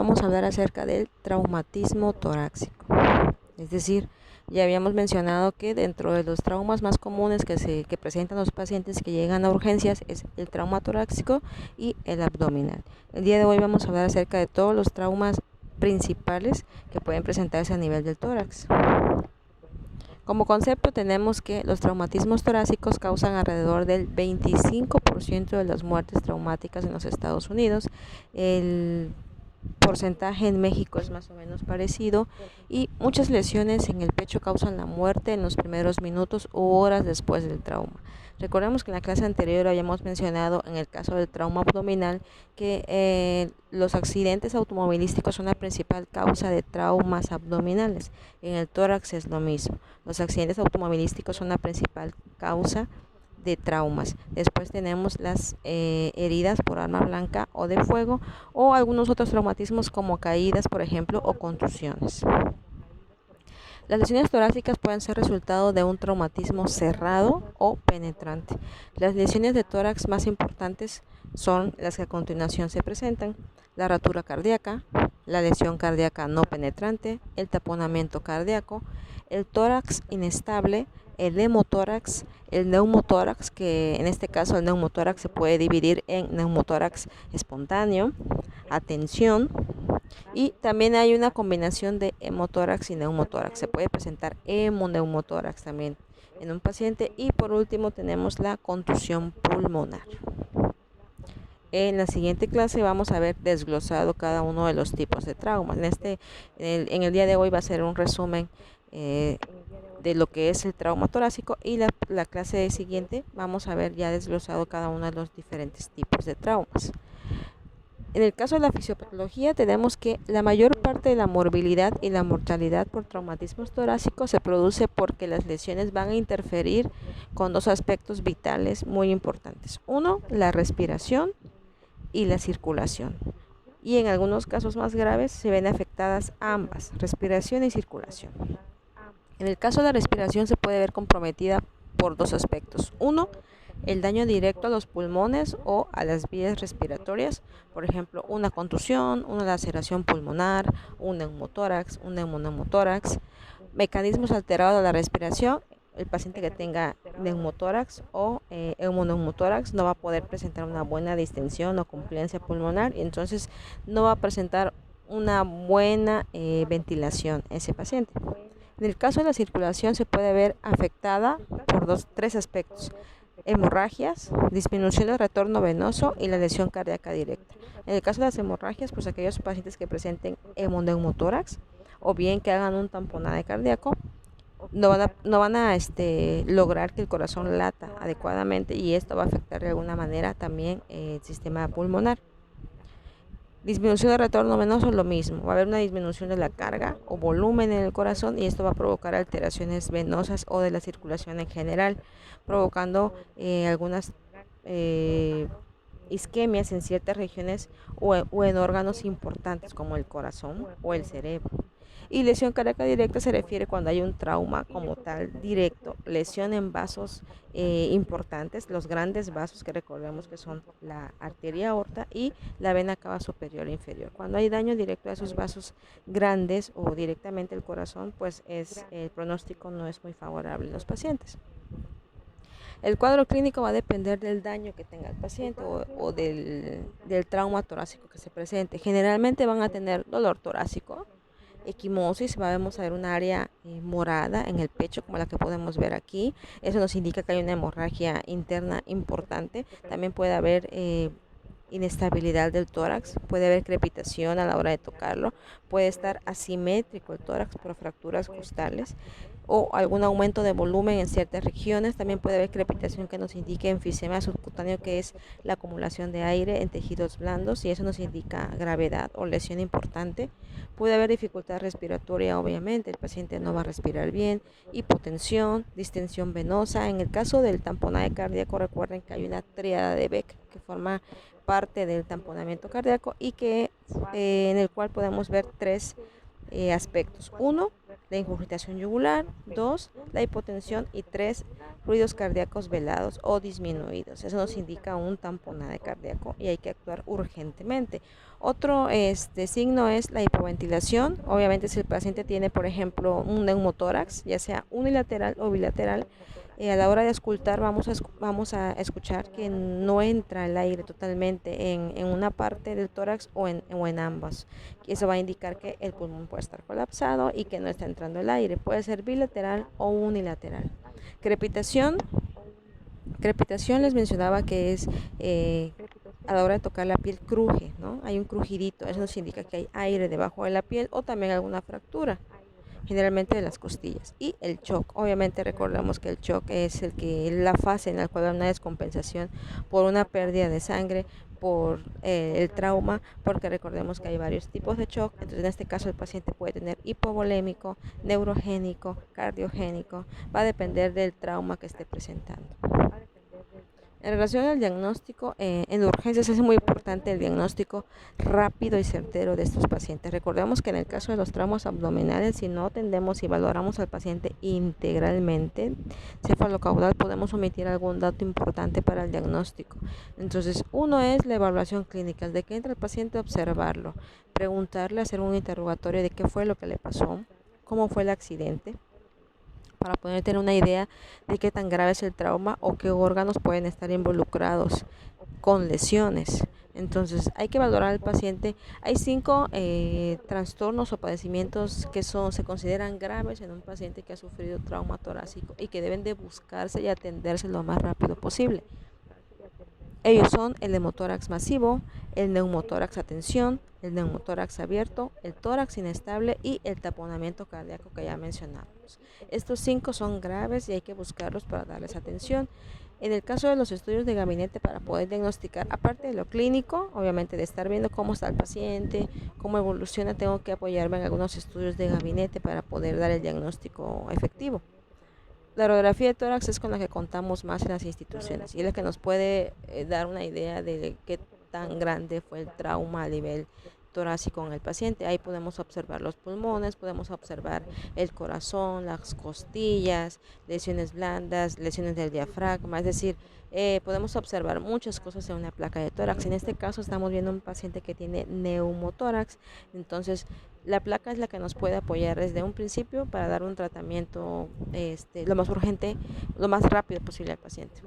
vamos a hablar acerca del traumatismo torácico. Es decir, ya habíamos mencionado que dentro de los traumas más comunes que presentan los pacientes que llegan a urgencias es el trauma torácico y el abdominal. El día de hoy vamos a hablar acerca de todos los traumas principales que pueden presentarse a nivel del tórax. Como concepto tenemos que los traumatismos torácicos causan alrededor del 25% de las muertes traumáticas en los Estados Unidos. El porcentaje en México es más o menos parecido y muchas lesiones en el pecho causan la muerte en los primeros minutos u horas después del trauma. Recordemos que en la clase anterior habíamos mencionado en el caso del trauma abdominal que los accidentes automovilísticos son la principal causa de traumas abdominales. En el tórax es lo mismo. Los accidentes automovilísticos son la principal causa de traumas. Después tenemos las heridas por arma blanca o de fuego o algunos otros traumatismos como caídas, por ejemplo, o contusiones. Las lesiones torácicas pueden ser resultado de un traumatismo cerrado o penetrante. Las lesiones de tórax más importantes son las que a continuación se presentan: la rotura cardíaca, la lesión cardíaca no penetrante, el taponamiento cardíaco, el tórax inestable, el hemotórax, el neumotórax, que en este caso el neumotórax se puede dividir en neumotórax espontáneo, atención, y también hay una combinación de hemotórax y neumotórax. Se puede presentar hemoneumotórax también en un paciente. Y por último tenemos la contusión pulmonar. En la siguiente clase vamos a ver desglosado cada uno de los tipos de traumas. En el día de hoy va a ser un resumen de lo que es el trauma torácico, y la clase siguiente vamos a ver ya desglosado cada uno de los diferentes tipos de traumas. En el caso de la fisiopatología tenemos que la mayor parte de la morbilidad y la mortalidad por traumatismos torácicos se produce porque las lesiones van a interferir con dos aspectos vitales muy importantes. Uno, la respiración y la circulación. Y en algunos casos más graves se ven afectadas ambas, respiración y circulación. En el caso de la respiración se puede ver comprometida por dos aspectos. Uno, el daño directo a los pulmones o a las vías respiratorias, por ejemplo, una contusión, una laceración pulmonar, un neumotórax, un neumoneumotórax. Mecanismos alterados de la respiración: el paciente que tenga neumotórax o hemoneumotórax no va a poder presentar una buena distensión o compliancia pulmonar, y entonces no va a presentar una buena ventilación ese paciente. En el caso de la circulación se puede ver afectada por tres aspectos: hemorragias, disminución del retorno venoso y la lesión cardíaca directa. En el caso de las hemorragias, pues aquellos pacientes que presenten hemoneumotórax o bien que hagan un tamponaje cardíaco no van a lograr que el corazón lata adecuadamente, y esto va a afectar de alguna manera también el sistema pulmonar. Disminución del retorno venoso, lo mismo, va a haber una disminución de la carga o volumen en el corazón, y esto va a provocar alteraciones venosas o de la circulación en general, provocando algunas isquemias en ciertas regiones o en órganos importantes como el corazón o el cerebro. Y lesión cardíaca directa se refiere cuando hay un trauma como tal directo, lesión en vasos importantes, los grandes vasos, que recordemos que son la arteria aorta y la vena cava superior e inferior. Cuando hay daño directo a esos vasos grandes o directamente el corazón, pues el pronóstico no es muy favorable en los pacientes. El cuadro clínico va a depender del daño que tenga el paciente o del trauma torácico que se presente. Generalmente van a tener dolor torácico, equimosis, vamos a ver un área morada en el pecho como la que podemos ver aquí. Eso nos indica que hay una hemorragia interna importante. También puede haber inestabilidad del tórax, puede haber crepitación a la hora de tocarlo, puede estar asimétrico el tórax por fracturas costales o algún aumento de volumen en ciertas regiones. También puede haber crepitación que nos indique enfisema subcutáneo, que es la acumulación de aire en tejidos blandos, y eso nos indica gravedad o lesión importante. Puede haber dificultad respiratoria, obviamente, el paciente no va a respirar bien, hipotensión, distensión venosa. En el caso del tamponaje cardíaco, recuerden que hay una tríada de Beck que forma parte del tamponamiento cardíaco y que en el cual podemos ver tres aspectos. 1, la ingurgitación yugular. 2, la hipotensión. Y 3, ruidos cardíacos velados o disminuidos. Eso nos indica un tamponaje cardíaco y hay que actuar urgentemente. Otro signo es la hipoventilación. Obviamente si el paciente tiene, por ejemplo, un neumotórax, ya sea unilateral o bilateral, a la hora de auscultar vamos a escuchar que no entra el aire totalmente en una parte del tórax o en ambas. Eso va a indicar que el pulmón puede estar colapsado y que no está entrando el aire. Puede ser bilateral o unilateral. Crepitación. Crepitación les mencionaba que es a la hora de tocar la piel cruje, ¿no? Hay un crujidito, eso nos indica que hay aire debajo de la piel o también alguna fractura, generalmente de las costillas. Y el shock, obviamente recordamos que el shock es la fase en la cual hay una descompensación por una pérdida de sangre, por el trauma, porque recordemos que hay varios tipos de shock. Entonces en este caso el paciente puede tener hipovolémico, neurogénico, cardiogénico, va a depender del trauma que esté presentando. En relación al diagnóstico, en urgencias es muy importante el diagnóstico rápido y certero de estos pacientes. Recordemos que en el caso de los traumas abdominales, si no atendemos y valoramos al paciente integralmente cefalocaudal, podemos omitir algún dato importante para el diagnóstico. Entonces, uno es la evaluación clínica, de que entra el paciente, observarlo, preguntarle, hacer un interrogatorio de qué fue lo que le pasó, cómo fue el accidente, para poder tener una idea de qué tan grave es el trauma o qué órganos pueden estar involucrados con lesiones. Entonces hay que valorar al paciente. Hay 5 trastornos o padecimientos que se consideran graves en un paciente que ha sufrido trauma torácico y que deben de buscarse y atenderse lo más rápido posible. Ellos son el hemotórax masivo, el neumotórax a tensión, el neumotórax abierto, el tórax inestable y el taponamiento cardíaco que ya mencionamos. Estos 5 son graves y hay que buscarlos para darles atención. En el caso de los estudios de gabinete, para poder diagnosticar, aparte de lo clínico, obviamente de estar viendo cómo está el paciente, cómo evoluciona, tengo que apoyarme en algunos estudios de gabinete para poder dar el diagnóstico efectivo. La radiografía de tórax es con la que contamos más en las instituciones y es la que nos puede dar una idea de qué tan grande fue el trauma a nivel torácico en el paciente. Ahí podemos observar los pulmones, podemos observar el corazón, las costillas, lesiones blandas, lesiones del diafragma, es decir, podemos observar muchas cosas en una placa de tórax. En este caso estamos viendo un paciente que tiene neumotórax, entonces la placa es la que nos puede apoyar desde un principio para dar un tratamiento lo más urgente, lo más rápido posible al paciente.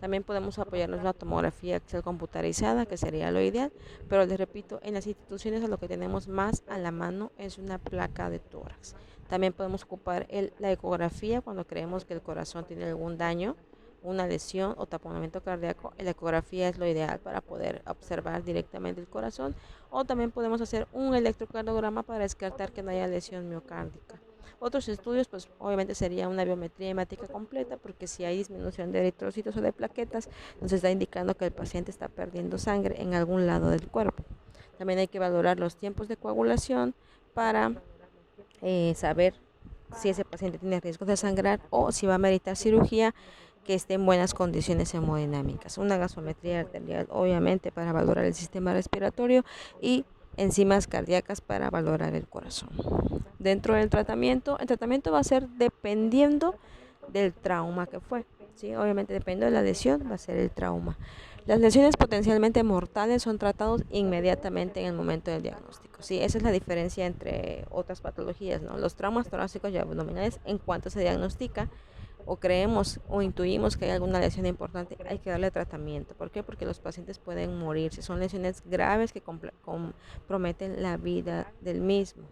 También podemos apoyarnos en la tomografía axial computarizada, que sería lo ideal, pero les repito, en las instituciones a lo que tenemos más a la mano es una placa de tórax. También podemos ocupar la ecografía cuando creemos que el corazón tiene algún daño, una lesión o taponamiento cardíaco. La ecografía es lo ideal para poder observar directamente el corazón, o también podemos hacer un electrocardiograma para descartar que no haya lesión miocárdica. Otros estudios, pues obviamente sería una biometría hemática completa, porque si hay disminución de eritrocitos o de plaquetas, nos está indicando que el paciente está perdiendo sangre en algún lado del cuerpo. También hay que valorar los tiempos de coagulación para saber si ese paciente tiene riesgo de sangrar o si va a meritar cirugía que esté en buenas condiciones hemodinámicas. Una gasometría arterial, obviamente, para valorar el sistema respiratorio, y enzimas cardíacas para valorar el corazón. Dentro del tratamiento, el tratamiento va a ser dependiendo del trauma que fue, ¿sí? Obviamente dependiendo de la lesión va a ser el trauma. Las lesiones potencialmente mortales son tratados inmediatamente en el momento del diagnóstico, ¿sí? Esa es la diferencia entre otras patologías, ¿no? Los traumas torácicos y abdominales, en cuanto se diagnostica o creemos o intuimos que hay alguna lesión importante, hay que darle tratamiento. ¿Por qué? Porque los pacientes pueden morir si son lesiones graves que comprometen la vida del mismo.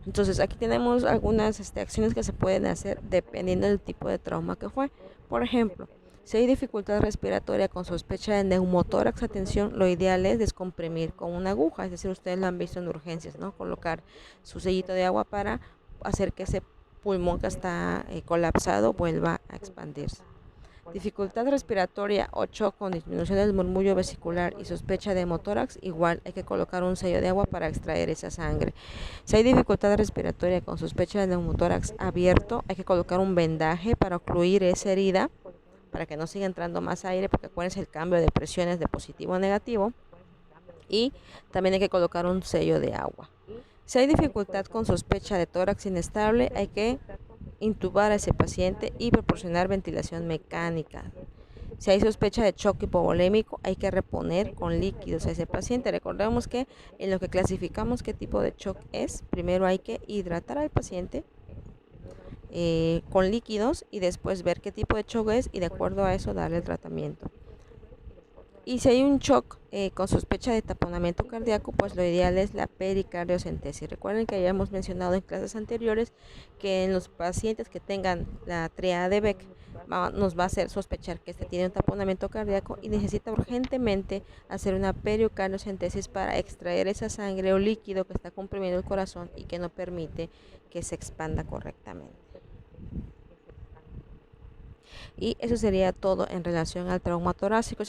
Entonces aquí tenemos algunas acciones que se pueden hacer dependiendo del tipo de trauma que fue. Por ejemplo, si hay dificultad respiratoria con sospecha de neumotórax, atención, lo ideal es descomprimir con una aguja, es decir, ustedes lo han visto en urgencias, ¿no? Colocar su sellito de agua para hacer que ese pulmón que está colapsado vuelva a expandirse. Dificultad respiratoria o shock con disminución del murmullo vesicular y sospecha de hemotórax, igual hay que colocar un sello de agua para extraer esa sangre. Si hay dificultad respiratoria con sospecha de neumotórax abierto, hay que colocar un vendaje para ocluir esa herida, para que no siga entrando más aire, porque acuérdense el cambio de presiones de positivo a negativo, y también hay que colocar un sello de agua. Si hay dificultad con sospecha de tórax inestable, hay que intubar a ese paciente y proporcionar ventilación mecánica. Si hay sospecha de shock hipovolémico, hay que reponer con líquidos a ese paciente. Recordemos que en lo que clasificamos qué tipo de shock es, primero hay que hidratar al paciente con líquidos y después ver qué tipo de shock es y de acuerdo a eso darle el tratamiento. Y si hay un shock con sospecha de taponamiento cardíaco, pues lo ideal es la pericardiocentesis. Recuerden que habíamos mencionado en clases anteriores que en los pacientes que tengan la tríada de Beck nos va a hacer sospechar que este tiene un taponamiento cardíaco y necesita urgentemente hacer una pericardiocentesis para extraer esa sangre o líquido que está comprimiendo el corazón y que no permite que se expanda correctamente. Y eso sería todo en relación al trauma torácico.